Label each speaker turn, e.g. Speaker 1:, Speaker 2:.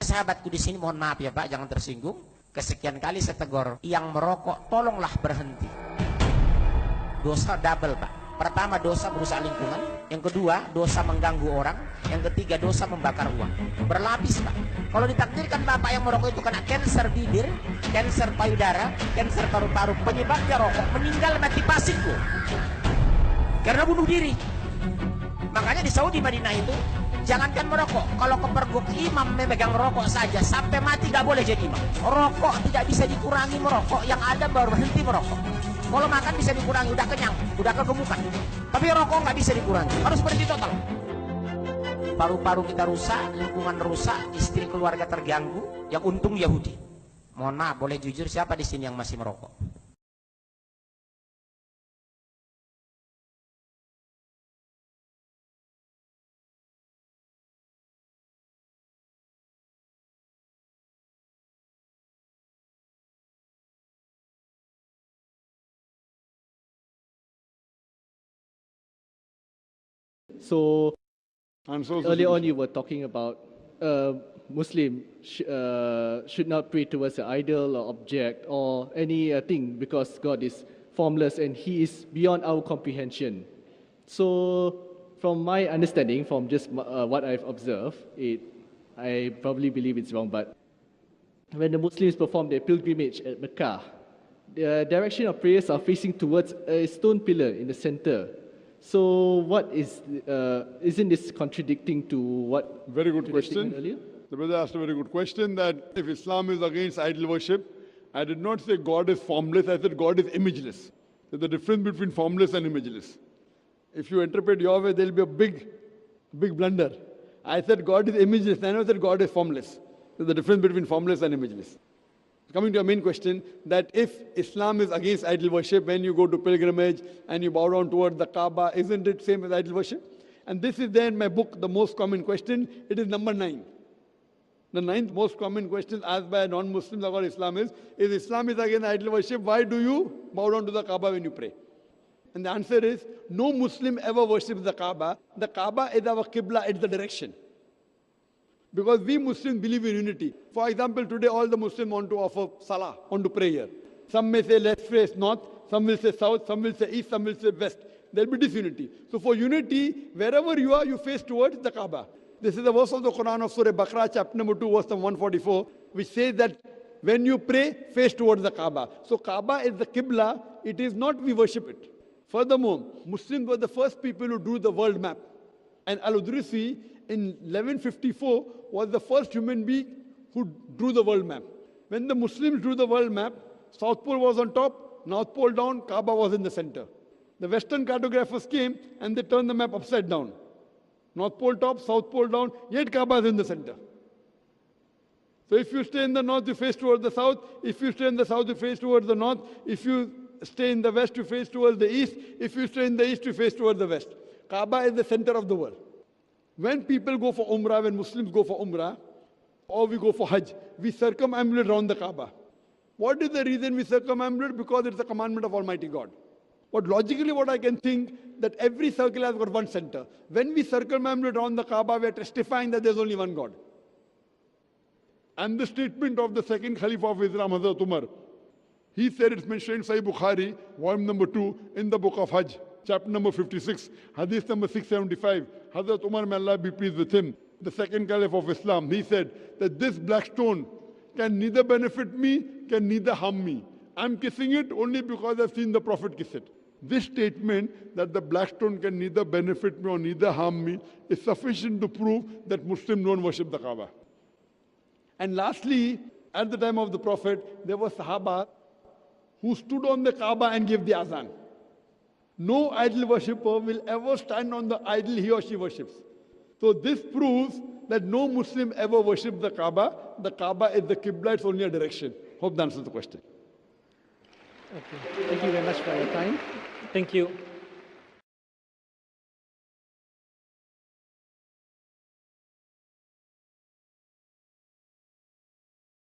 Speaker 1: Sahabatku di sini mohon maaf ya Pak, jangan tersinggung. Kesekian kali saya tegur, yang merokok tolonglah berhenti. Dosa double Pak. Pertama dosa merusak lingkungan, yang kedua dosa mengganggu orang, yang ketiga dosa membakar uang. Berlapis Pak. Kalau ditakdirkan Bapak yang merokok itu kena kanker bibir, kanker payudara, kanker paru-paru, penyebabnya rokok, meninggal mati pasif loh. Karena bunuh diri. Makanya di Saudi Madinah itu jangankan merokok, kalau kepergok imam memegang rokok saja sampai mati gak boleh jadi imam. Rokok tidak bisa dikurangi merokok, yang ada baru berhenti merokok. Kalau makan bisa dikurangi, udah kenyang, udah kegemukan. Tapi rokok nggak bisa dikurangi, harus berhenti total. Paru-paru kita rusak, lingkungan rusak, istri keluarga terganggu. Yang untung Yahudi. Mohon maaf, boleh jujur siapa di sini yang masih merokok?
Speaker 2: So, earlier on you were talking about Muslim should not pray towards an idol or object or any thing because God is formless and He is beyond our comprehension. So, from my understanding, from just what I've observed, I probably believe it's wrong, but when the Muslims perform their pilgrimage at Mecca, the direction of prayers are facing towards a stone pillar in the center. So what isn't this contradicting to what?
Speaker 3: Very good question.
Speaker 2: Earlier?
Speaker 3: The brother asked a very good question that if Islam is against idol worship, I did not say God is formless, I said God is imageless. There's a difference between formless and imageless. If you interpret your way, there will be a big blunder. I said God is imageless, I never said God is formless. There's a difference between formless and imageless. Coming to your main question, that if Islam is against idol worship, when you go to pilgrimage and you bow down towards the Kabah, isn't it same as idol worship? And this is there in my book, The Most Common Question. It is number 9. The 9th most common question asked by non-Muslims about Islam is Islam is against idol worship, why do you bow down to the Kaaba when you pray? And the answer is, no Muslim ever worships the Kaaba. The Kaaba is our Qibla, it's the direction. Because we Muslims believe in unity. For example, today all the Muslims want to offer salah, want to pray here. Some may say let's face north, some will say south, some will say east, some will say west. There will be disunity. So for unity, wherever you are, you face towards the Kaaba. This is the verse of the Quran of Surah Baqarah, chapter number 2, verse number 144, which says that when you pray, face towards the Kaaba. So Kaaba is the Qibla, it is not we worship it. Furthermore, Muslims were the first people who drew the world map. And Al-Udrisi in 1154 was the first human being who drew the world map. When the Muslims drew the world map, South Pole was on top, North Pole down, Kaaba was in the center. The Western cartographers came and they turned the map upside down. North Pole top, South Pole down, yet Kaaba is in the center. So if you stay in the north, you face towards the south. If you stay in the south, you face towards the north. If you stay in the west, you face towards the east. If you stay in the east, you face towards the west. Kaaba is the center of the world. When people go for Umrah, when Muslims go for Umrah, or we go for Hajj, we circumambulate around the Kaaba. What is the reason we circumambulate? Because it's a commandment of Almighty God. But logically what I can think, that every circle has got one center. When we circumambulate around the Kaaba, we are testifying that there's only one God. And the statement of the second Khalifa of Islam, Hazrat Umar, he said, it's mentioned in Sahih Bukhari, volume number 2, in the book of Hajj, chapter number 56, hadith number 675. Hazrat Umar, may Allah be pleased with him, the second Caliph of Islam, he said that this black stone can neither benefit me, can neither harm me. I'm kissing it only because I've seen the Prophet kiss it. This statement that the black stone can neither benefit me or neither harm me is sufficient to prove that Muslims don't worship the Kaaba. And lastly, at the time of the Prophet, there were Sahaba who stood on the Kaaba and gave the azan. No idol worshipper will ever stand on the idol he or she worships. So this proves that no Muslim ever worships the Kaaba. The Kaaba is the Qibla, it's only a direction. Hope that answers the question.
Speaker 2: Okay. Thank you very much for your time.
Speaker 4: Thank you.